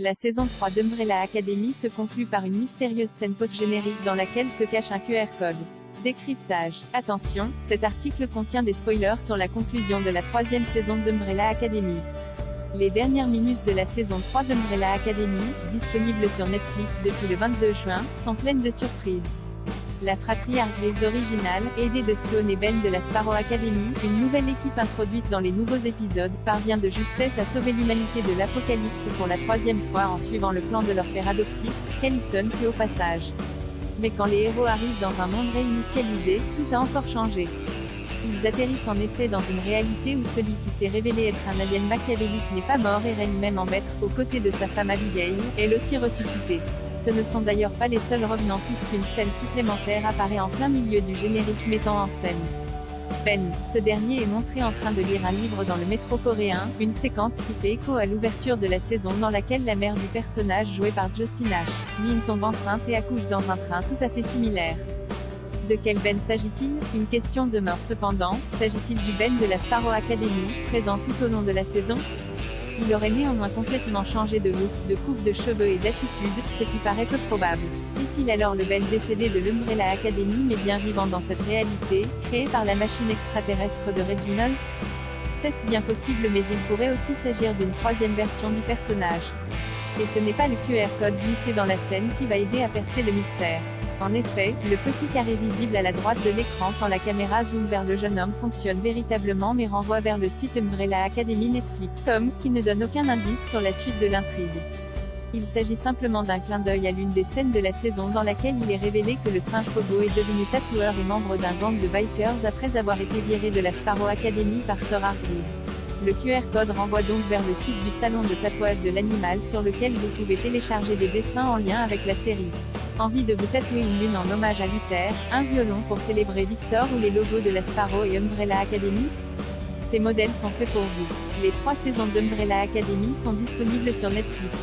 La saison 3 d'Umbrella Academy se conclut par une mystérieuse scène post-générique dans laquelle se cache un QR code. Décryptage. Attention, cet article contient des spoilers sur la conclusion de la 3e saison d'Umbrella Academy. Les dernières minutes de la saison 3 d'Umbrella Academy, disponible sur Netflix depuis le 22 juin, sont pleines de surprises. La fratrie Hargreaves originale, aidée de Sloane et Ben de la Sparrow Academy, une nouvelle équipe introduite dans les nouveaux épisodes, parvient de justesse à sauver l'humanité de l'apocalypse pour la 3e fois en suivant le plan de leur père adoptif, Callison, tué au passage. Mais quand les héros arrivent dans un monde réinitialisé, tout a encore changé. Ils atterrissent en effet dans une réalité où celui qui s'est révélé être un alien machiavélique n'est pas mort et règne même en maître, aux côtés de sa femme Abigail, elle aussi ressuscitée. Ce ne sont d'ailleurs pas les seuls revenants puisqu'une scène supplémentaire apparaît en plein milieu du générique mettant en scène Ben. Ce dernier est montré en train de lire un livre dans le métro coréen, une séquence qui fait écho à l'ouverture de la saison dans laquelle la mère du personnage joué par Justin Ash, Min tombe enceinte et accouche dans un train tout à fait similaire. De quel Ben s'agit-il? Une question demeure cependant, s'agit-il du Ben de la Sparrow Academy, présent tout au long de la saison? Il aurait néanmoins complètement changé de look, de coupe de cheveux et d'attitude, ce qui paraît peu probable. Est-il alors le Ben décédé de l'Umbrella Academy mais bien vivant dans cette réalité, créée par la machine extraterrestre de Reginald? C'est bien possible mais il pourrait aussi s'agir d'une 3e version du personnage. Et ce n'est pas le QR code glissé dans la scène qui va aider à percer le mystère. En effet, le petit carré visible à la droite de l'écran quand la caméra zoome vers le jeune homme fonctionne véritablement mais renvoie vers le site Umbrella Academy Netflix.com, qui ne donne aucun indice sur la suite de l'intrigue. Il s'agit simplement d'un clin d'œil à l'une des scènes de la saison dans laquelle il est révélé que le singe Pogo est devenu tatoueur et membre d'un gang de bikers après avoir été viré de la Sparrow Academy par Sir Hargreaves. Le QR code renvoie donc vers le site du salon de tatouage de l'animal sur lequel vous pouvez télécharger des dessins en lien avec la série. Envie de vous tatouer une lune en hommage à Luther, un violon pour célébrer Victor ou les logos de la Sparrow et Umbrella Academy? Ces modèles sont faits pour vous. Les 3 saisons d'Umbrella Academy sont disponibles sur Netflix.